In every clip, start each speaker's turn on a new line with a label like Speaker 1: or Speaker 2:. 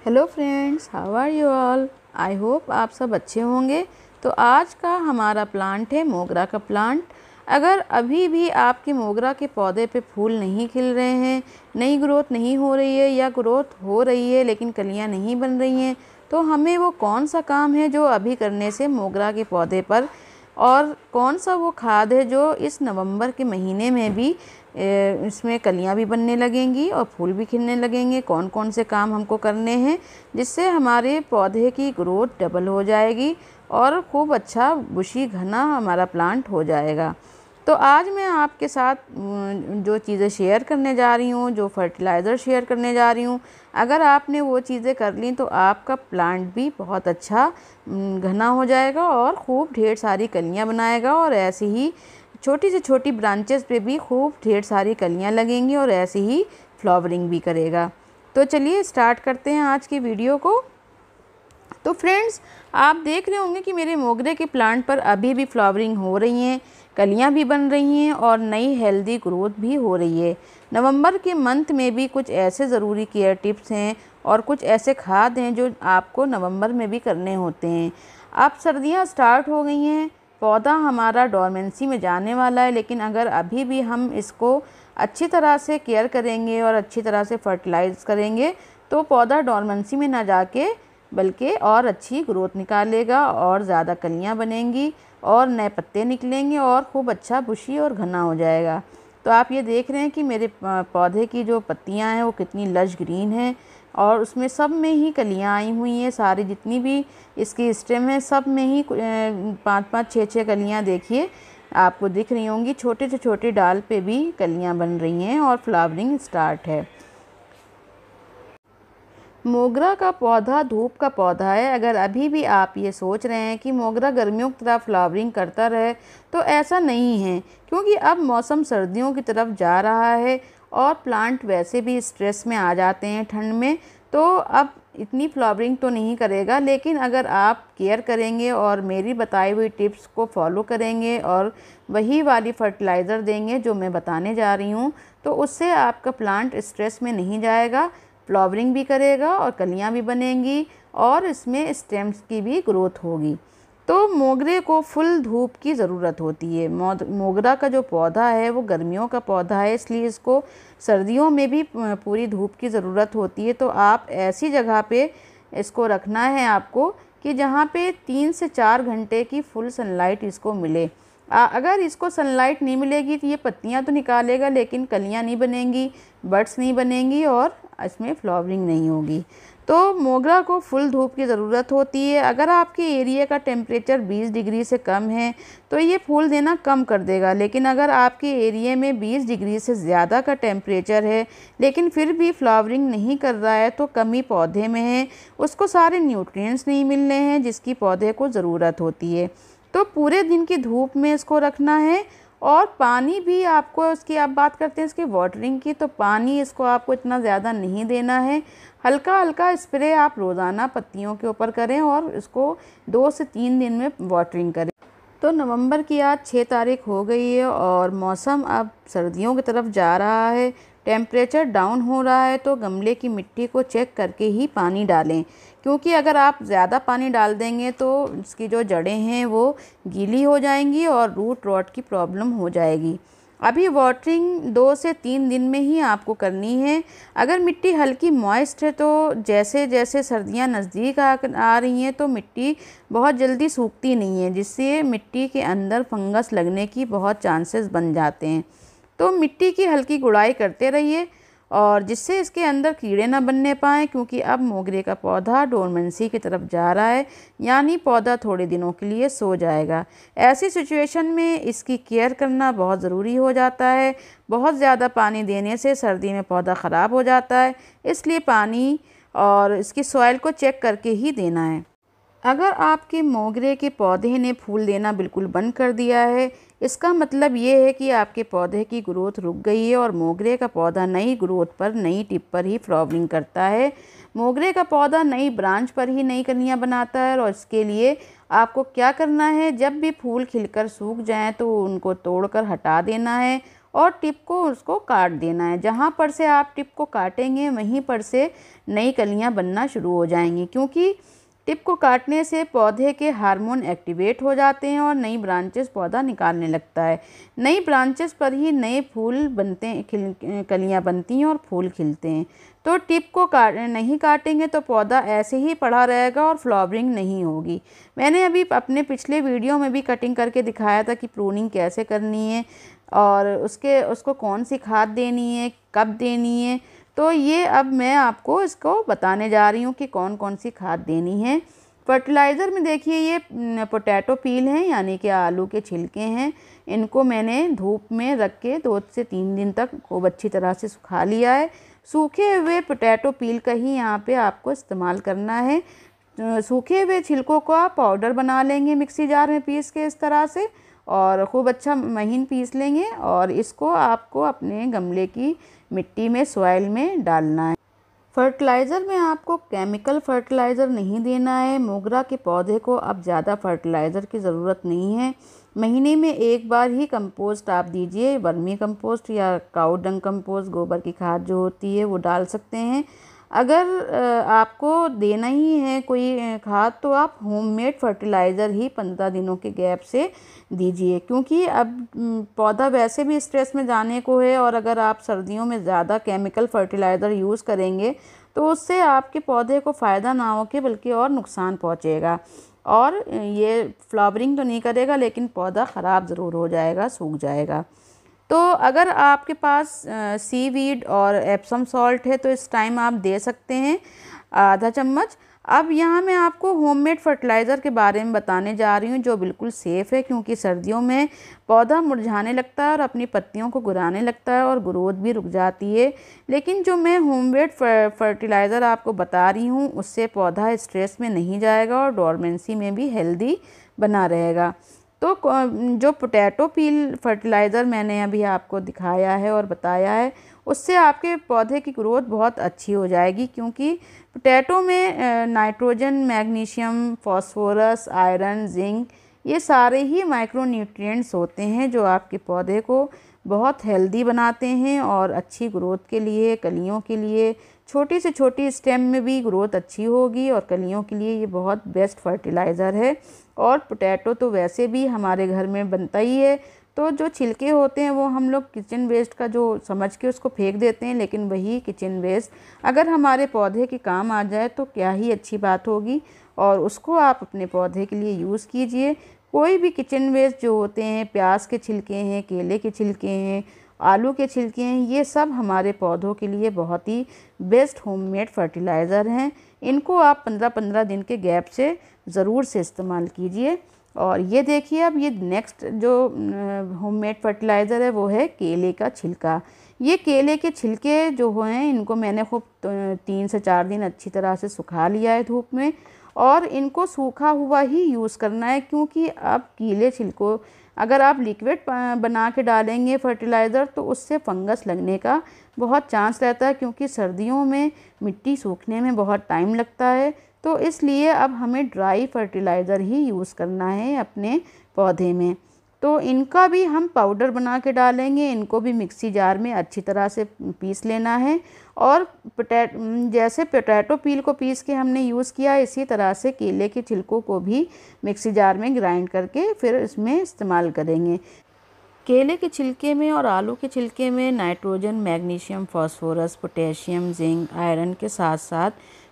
Speaker 1: Hello friends, how are you all. I hope आप सब अच्छे होंगे। तो आज का हमारा प्लांट है मोगरा का प्लांट। अगर अभी भी आपके मोगरा के पौधे पे फूल नहीं खिल रहे हैं, नई ग्रोथ नहीं हो रही है या ग्रोथ हो रही है लेकिन कलियां नहीं बन रही हैं, तो हमें वो कौन सा काम है जो अभी करने से मोगरा के पौधे पर, और कौन सा वो खाद है जो इस नवंबर के महीने में भी इसमें कलियां भी बनने लगेंगी और फूल भी खिलने लगेंगे। कौन कौन से काम हमको करने हैं जिससे हमारे पौधे की ग्रोथ डबल हो जाएगी और खूब अच्छा बुशी घना हमारा प्लांट हो जाएगा। तो आज मैं आपके साथ जो चीज़ें शेयर करने जा रही हूँ, जो फर्टिलाइज़र शेयर करने जा रही हूँ, अगर आपने वो चीज़ें कर ली तो आपका प्लांट भी बहुत अच्छा घना हो जाएगा और खूब ढेर सारी कलियाँ बनाएगा और ऐसे ही छोटी से छोटी ब्रांचेस पे भी खूब ढेर सारी कलियाँ लगेंगी और ऐसे ही फ्लावरिंग भी करेगा। तो चलिए स्टार्ट करते हैं आज की वीडियो को। तो फ्रेंड्स, आप देख रहे होंगे कि मेरे मोगरे के प्लांट पर अभी भी फ्लावरिंग हो रही हैं, कलियां भी बन रही हैं और नई हेल्दी ग्रोथ भी हो रही है। नवंबर के मंथ में भी कुछ ऐसे ज़रूरी केयर टिप्स हैं और कुछ ऐसे खाद हैं जो आपको नवंबर में भी करने होते हैं। अब सर्दियां स्टार्ट हो गई हैं, पौधा हमारा डोरमेंसी में जाने वाला है, लेकिन अगर अभी भी हम इसको अच्छी तरह से केयर करेंगे और अच्छी तरह से फर्टिलाइज़ करेंगे तो पौधा डोरमेंसी में ना जाके बल्कि और अच्छी ग्रोथ निकालेगा और ज़्यादा कलियां बनेंगी और नए पत्ते निकलेंगे और खूब अच्छा बुशी और घना हो जाएगा। तो आप ये देख रहे हैं कि मेरे पौधे की जो पत्तियां हैं वो कितनी लश ग्रीन हैं और उसमें सब में ही कलियां आई हुई हैं। सारी जितनी भी इसकी स्टेम है सब में ही 5-5, 6-6 कलियां देखिए आपको दिख रही होंगी। छोटे से छोटे डाल पे भी कलियां बन रही हैं और फ्लावरिंग स्टार्ट है। मोगरा का पौधा धूप का पौधा है। अगर अभी भी आप ये सोच रहे हैं कि मोगरा गर्मियों की तरह फ्लावरिंग करता रहे तो ऐसा नहीं है, क्योंकि अब मौसम सर्दियों की तरफ जा रहा है और प्लांट वैसे भी स्ट्रेस में आ जाते हैं ठंड में, तो अब इतनी फ्लावरिंग तो नहीं करेगा। लेकिन अगर आप केयर करेंगे और मेरी बताई हुई टिप्स को फॉलो करेंगे और वही वाली फर्टिलाइज़र देंगे जो मैं बताने जा रही हूँ, तो उससे आपका प्लांट स्ट्रेस में नहीं जाएगा, फ्लावरिंग भी करेगा और कलियां भी बनेंगी और इसमें स्टेम्स की भी ग्रोथ होगी। तो मोगरे को फुल धूप की ज़रूरत होती है। मोगरा का जो पौधा है वो गर्मियों का पौधा है, इसलिए इसको सर्दियों में भी पूरी धूप की ज़रूरत होती है। तो आप ऐसी जगह पे इसको रखना है आपको कि जहाँ पे 3 से 4 घंटे की फुल सनलाइट इसको मिले। अगर इसको सनलाइट नहीं मिलेगी तो ये पत्तियां तो निकालेगा लेकिन कलियां नहीं बनेंगी, बड्स नहीं बनेंगी और इसमें फ्लावरिंग नहीं होगी। तो मोगरा को फुल धूप की ज़रूरत होती है। अगर आपके एरिया का टेम्परेचर 20 डिग्री से कम है तो ये फूल देना कम कर देगा, लेकिन अगर आपके एरिया में 20 डिग्री से ज़्यादा का टेम्परेचर है लेकिन फिर भी फ्लावरिंग नहीं कर रहा है तो कमी पौधे में है, उसको सारे न्यूट्रिएंट्स नहीं मिल रहे हैं जिसकी पौधे को ज़रूरत होती है। तो पूरे दिन की धूप में इसको रखना है और पानी भी आपको, इसकी आप बात करते हैं इसके वाटरिंग की, तो पानी इसको आपको इतना ज़्यादा नहीं देना है। हल्का हल्का स्प्रे आप रोज़ाना पत्तियों के ऊपर करें और इसको 2 से 3 दिन में वाटरिंग करें। तो नवंबर की आज 6 तारीख हो गई है और मौसम अब सर्दियों की तरफ जा रहा है, टेम्परेचर डाउन हो रहा है। तो गमले की मिट्टी को चेक करके ही पानी डालें, क्योंकि अगर आप ज़्यादा पानी डाल देंगे तो इसकी जो जड़ें हैं वो गीली हो जाएंगी और रूट रॉट की प्रॉब्लम हो जाएगी। अभी वाटरिंग 2 से 3 दिन में ही आपको करनी है। अगर मिट्टी हल्की मॉइस्ट है तो जैसे जैसे सर्दियां नज़दीक आ रही हैं तो मिट्टी बहुत जल्दी सूखती नहीं है, जिससे मिट्टी के अंदर फंगस लगने की बहुत चांसेस बन जाते हैं। तो मिट्टी की हल्की गुड़ाई करते रहिए और जिससे इसके अंदर कीड़े ना बनने पाएँ, क्योंकि अब मोगरे का पौधा डोरमेंसी की तरफ जा रहा है, यानी पौधा थोड़े दिनों के लिए सो जाएगा। ऐसी सिचुएशन में इसकी केयर करना बहुत ज़रूरी हो जाता है। बहुत ज़्यादा पानी देने से सर्दी में पौधा ख़राब हो जाता है, इसलिए पानी और इसकी सॉइल को चेक करके ही देना है। अगर आपके मोगरे के पौधे ने फूल देना बिल्कुल बंद कर दिया है, इसका मतलब ये है कि आपके पौधे की ग्रोथ रुक गई है और मोगरे का पौधा नई ग्रोथ पर, नई टिप पर ही फ्लावरिंग करता है। मोगरे का पौधा नई ब्रांच पर ही नई कलियां बनाता है और इसके लिए आपको क्या करना है, जब भी फूल खिलकर सूख जाएं तो उनको तोड़कर हटा देना है और टिप को उसको काट देना है। जहाँ पर से आप टिप को काटेंगे वहीं पर से नई कलियाँ बनना शुरू हो जाएंगी, क्योंकि टिप को काटने से पौधे के हार्मोन एक्टिवेट हो जाते हैं और नई ब्रांचेस पौधा निकालने लगता है। नई ब्रांचेस पर ही नए फूल बनते हैं, कलियां बनती हैं और फूल खिलते हैं। तो टिप को नहीं काटेंगे तो पौधा ऐसे ही पड़ा रहेगा और फ्लावरिंग नहीं होगी। मैंने अभी अपने पिछले वीडियो में भी कटिंग करके दिखाया था कि प्रूनिंग कैसे करनी है और उसको कौन सी खाद देनी है, कब देनी है। तो ये अब मैं आपको इसको बताने जा रही हूँ कि कौन कौन सी खाद देनी है। फर्टिलाइज़र में देखिए ये पोटैटो पील हैं, यानी कि आलू के छिलके हैं। इनको मैंने धूप में रख के 2 से 3 दिन तक खूब अच्छी तरह से सुखा लिया है। सूखे हुए पोटैटो पील का ही यहाँ पे आपको इस्तेमाल करना है। सूखे हुए छिलकों को आप पाउडर बना लेंगे मिक्सी जार में पीस के इस तरह से, और खूब अच्छा महीन पीस लेंगे और इसको आपको अपने गमले की मिट्टी में, सॉइल में डालना है। फर्टिलाइज़र में आपको केमिकल फर्टिलाइज़र नहीं देना है। मोगरा के पौधे को अब ज़्यादा फर्टिलाइज़र की ज़रूरत नहीं है। महीने में एक बार ही कंपोस्ट आप दीजिए, वर्मी कंपोस्ट या काऊ डंग कंपोस्ट, गोबर की खाद जो होती है वो डाल सकते हैं। अगर आपको देना ही है कोई खाद तो आप होममेड फर्टिलाइज़र ही 15 दिनों के गैप से दीजिए, क्योंकि अब पौधा वैसे भी स्ट्रेस में जाने को है और अगर आप सर्दियों में ज़्यादा केमिकल फर्टिलाइज़र यूज़ करेंगे तो उससे आपके पौधे को फ़ायदा ना हो के बल्कि और नुकसान पहुँचेगा और ये फ्लावरिंग तो नहीं करेगा लेकिन पौधा ख़राब ज़रूर हो जाएगा, सूख जाएगा। तो अगर आपके पास सीवीड और एप्सम सॉल्ट है तो इस टाइम आप दे सकते हैं आधा चम्मच। अब यहाँ मैं आपको होममेड फर्टिलाइज़र के बारे में बताने जा रही हूँ जो बिल्कुल सेफ़ है, क्योंकि सर्दियों में पौधा मुरझाने लगता है और अपनी पत्तियों को गुराने लगता है और ग्रोथ भी रुक जाती है। लेकिन जो मैं होममेड फर्टिलाइज़र आपको बता रही हूँ उससे पौधा स्ट्रेस में नहीं जाएगा और डोरमेंसी में भी हेल्दी बना रहेगा। तो जो पोटैटो पील फर्टिलाइज़र मैंने अभी आपको दिखाया है और बताया है उससे आपके पौधे की ग्रोथ बहुत अच्छी हो जाएगी, क्योंकि पोटैटो में nitrogen, magnesium, phosphorus, iron, zinc ये सारे ही माइक्रो न्यूट्रिएंट्स होते हैं जो आपके पौधे को बहुत हेल्दी बनाते हैं और अच्छी ग्रोथ के लिए, कलियों के लिए, छोटी से छोटी स्टेम में भी ग्रोथ अच्छी होगी और कलियों के लिए ये बहुत बेस्ट फर्टिलाइज़र है। और पोटैटो तो वैसे भी हमारे घर में बनता ही है, तो जो छिलके होते हैं वो हम लोग किचन वेस्ट का जो समझ के उसको फेंक देते हैं, लेकिन वही किचन वेस्ट अगर हमारे पौधे के काम आ जाए तो क्या ही अच्छी बात होगी और उसको आप अपने पौधे के लिए यूज़ कीजिए। कोई भी किचन वेस्ट जो होते हैं, प्याज के छिलके हैं, केले के छिलके हैं, आलू के छिलके हैं, ये सब हमारे पौधों के लिए बहुत ही बेस्ट होममेड फर्टिलाइज़र हैं। इनको आप 15-15 दिन के गैप से ज़रूर से इस्तेमाल कीजिए। और ये देखिए अब ये नेक्स्ट जो होममेड फर्टिलाइज़र है वो है केले का छिलका। ये केले के छिलके जो हैं इनको मैंने खूब 3 से 4 दिन अच्छी तरह से सुखा लिया है धूप में, और इनको सूखा हुआ ही यूज़ करना है, क्योंकि अब गीले छिलकों अगर आप लिक्विड बना के डालेंगे फर्टिलाइज़र तो उससे फंगस लगने का बहुत चांस रहता है, क्योंकि सर्दियों में मिट्टी सूखने में बहुत टाइम लगता है। तो इसलिए अब हमें ड्राई फर्टिलाइज़र ही यूज़ करना है अपने पौधे में। तो इनका भी हम पाउडर बना के डालेंगे, इनको भी मिक्सी जार में अच्छी तरह से पीस लेना है और जैसे पोटैटो पील को पीस के हमने यूज़ किया इसी तरह से केले के छिलकों को भी मिक्सी जार में ग्राइंड करके फिर इसमें इस्तेमाल करेंगे। केले के छिलके में और आलू के छिलके में nitrogen, magnesium, phosphorus, potassium, zinc, iron के साथ साथ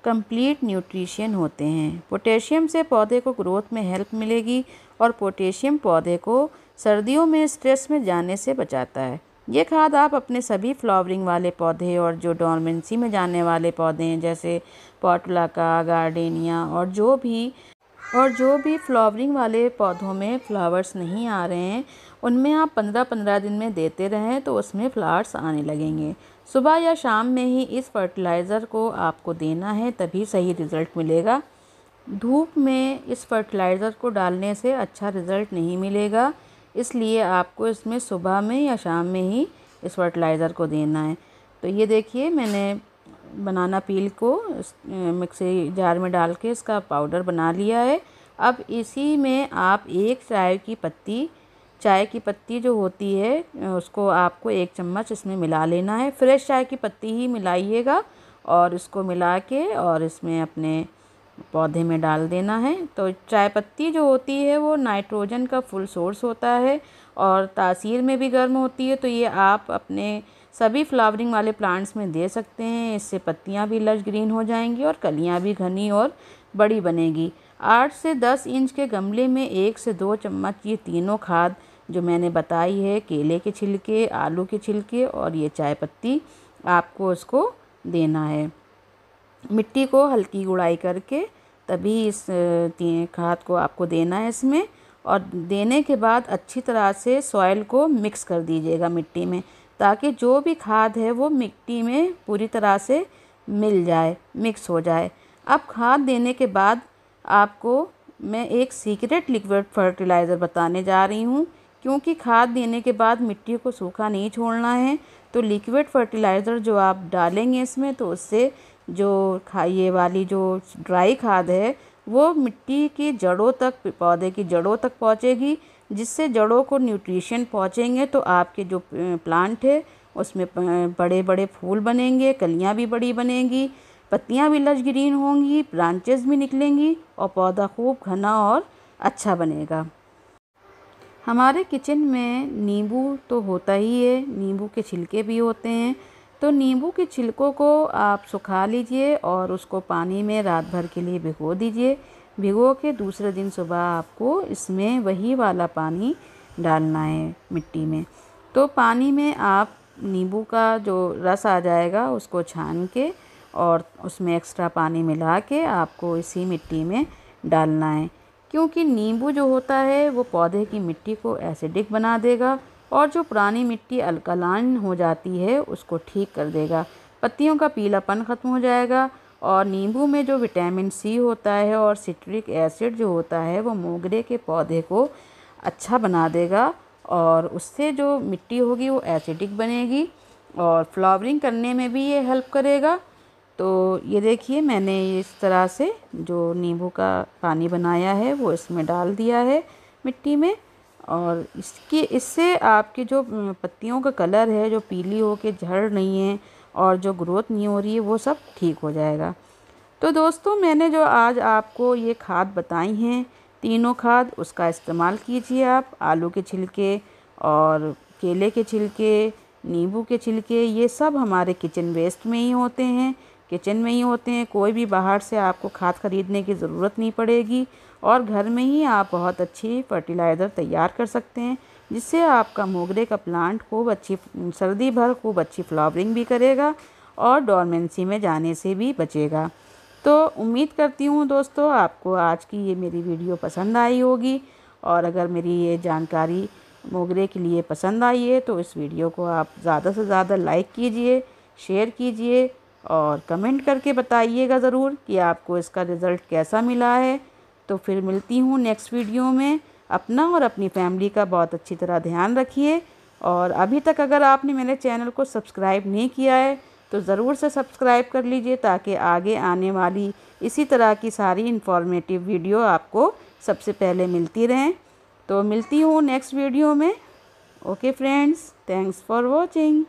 Speaker 1: कंप्लीट न्यूट्रिशन होते हैं। पोटेशियम से पौधे को ग्रोथ में हेल्प मिलेगी और पोटेशियम पौधे को सर्दियों में स्ट्रेस में जाने से बचाता है। ये खाद आप अपने सभी फ्लावरिंग वाले पौधे और जो डोरमेंसी में जाने वाले पौधे हैं जैसे पोर्टुलाका, गार्डेनिया और जो भी फ्लावरिंग वाले पौधों में फ्लावर्स नहीं आ रहे हैं उनमें आप 15-15 दिन में देते रहें तो उसमें फ्लावर्स आने लगेंगे। सुबह या शाम में ही इस फर्टिलाइज़र को आपको देना है, तभी सही रिज़ल्ट मिलेगा। धूप में इस फर्टिलाइज़र को डालने से अच्छा रिज़ल्ट नहीं मिलेगा, इसलिए आपको इसमें सुबह में या शाम में ही इस फर्टिलाइज़र को देना है। तो ये देखिए मैंने बनाना पील को मिक्सी जार में डाल के इसका पाउडर बना लिया है। अब इसी में आप 1 चाय की पत्ती चाय की पत्ती जो होती है उसको आपको 1 चम्मच इसमें मिला लेना है। फ्रेश चाय की पत्ती ही मिलाइएगा और इसको मिला के और इसमें अपने पौधे में डाल देना है। तो चाय पत्ती जो होती है वो नाइट्रोजन का फुल सोर्स होता है और तासीर में भी गर्म होती है। तो ये आप अपने सभी फ्लावरिंग वाले प्लांट्स में दे सकते हैं। इससे पत्तियां भी लश ग्रीन हो जाएंगी और कलियां भी घनी और बड़ी बनेगी। 8 से 10 इंच के गमले में 1 से 2 चम्मच ये तीनों खाद जो मैंने बताई है, केले के छिलके, आलू के छिलके और ये चाय पत्ती, आपको उसको देना है। मिट्टी को हल्की गुड़ाई करके तभी इस खाद को आपको देना है इसमें। और देने के बाद अच्छी तरह से सॉइल को मिक्स कर दीजिएगा मिट्टी में, ताकि जो भी खाद है वो मिट्टी में पूरी तरह से मिल जाए, मिक्स हो जाए। अब खाद देने के बाद आपको मैं एक सीक्रेट लिक्विड फर्टिलाइज़र बताने जा रही हूँ, क्योंकि खाद देने के बाद मिट्टी को सूखा नहीं छोड़ना है। तो लिक्विड फर्टिलाइज़र जो आप डालेंगे इसमें, तो उससे जो ये वाली जो ड्राई खाद है वो मिट्टी की जड़ों तक, पौधे की जड़ों तक पहुँचेगी, जिससे जड़ों को न्यूट्रिशन पहुँचेंगे तो आपके जो प्लांट है उसमें बड़े बड़े फूल बनेंगे, कलियाँ भी बड़ी बनेंगी, पत्तियाँ भी लश ग्रीन होंगी, ब्रांचेस भी निकलेंगी और पौधा खूब घना और अच्छा बनेगा। हमारे किचन में नींबू तो होता ही है, नींबू के छिलके भी होते हैं। तो नींबू के छिलकों को आप सुखा लीजिए और उसको पानी में रात भर के लिए भिगो दीजिए। भिगो के दूसरे दिन सुबह आपको इसमें वही वाला पानी डालना है मिट्टी में। तो पानी में आप नींबू का जो रस आ जाएगा उसको छान के और उसमें एक्स्ट्रा पानी मिला के आपको इसी मिट्टी में डालना है, क्योंकि नींबू जो होता है वो पौधे की मिट्टी को एसिडिक बना देगा और जो पुरानी मिट्टी अल्कलाइन हो जाती है उसको ठीक कर देगा। पत्तियों का पीलापन ख़त्म हो जाएगा और नींबू में जो विटामिन सी होता है और सिट्रिक एसिड जो होता है वो मोगरे के पौधे को अच्छा बना देगा और उससे जो मिट्टी होगी वो एसिडिक बनेगी और फ्लावरिंग करने में भी ये हेल्प करेगा। तो ये देखिए, मैंने इस तरह से जो नींबू का पानी बनाया है वो इसमें डाल दिया है मिट्टी में और इससे आपकी जो पत्तियों का कलर है जो पीली हो के झड़ नहीं है और जो ग्रोथ नहीं हो रही है वो सब ठीक हो जाएगा। तो दोस्तों, मैंने जो आज आपको ये खाद बताई हैं, तीनों खाद, उसका इस्तेमाल कीजिए आप। आलू के छिलके और केले के छिलके, नींबू के छिलके, ये सब हमारे किचन वेस्ट में ही होते हैं, किचन में ही होते हैं। कोई भी बाहर से आपको खाद खरीदने की ज़रूरत नहीं पड़ेगी और घर में ही आप बहुत अच्छी फर्टिलाइज़र तैयार कर सकते हैं, जिससे आपका मोगरे का प्लांट खूब अच्छी सर्दी भर खूब अच्छी फ्लावरिंग भी करेगा और डोरमेंसी में जाने से भी बचेगा। तो उम्मीद करती हूँ दोस्तों आपको आज की ये मेरी वीडियो पसंद आई होगी और अगर मेरी ये जानकारी मोगरे के लिए पसंद आई है तो इस वीडियो को आप ज़्यादा से ज़्यादा लाइक कीजिए, शेयर कीजिए और कमेंट करके बताइएगा ज़रूर कि आपको इसका रिज़ल्ट कैसा मिला है। तो फिर मिलती हूँ नेक्स्ट वीडियो में। अपना और अपनी फैमिली का बहुत अच्छी तरह ध्यान रखिए और अभी तक अगर आपने मेरे चैनल को सब्सक्राइब नहीं किया है तो ज़रूर से सब्सक्राइब कर लीजिए, ताकि आगे आने वाली इसी तरह की सारी इन्फॉर्मेटिव वीडियो आपको सबसे पहले मिलती रहें। तो मिलती हूँ नेक्स्ट वीडियो में। Okay friends, thanks for watching.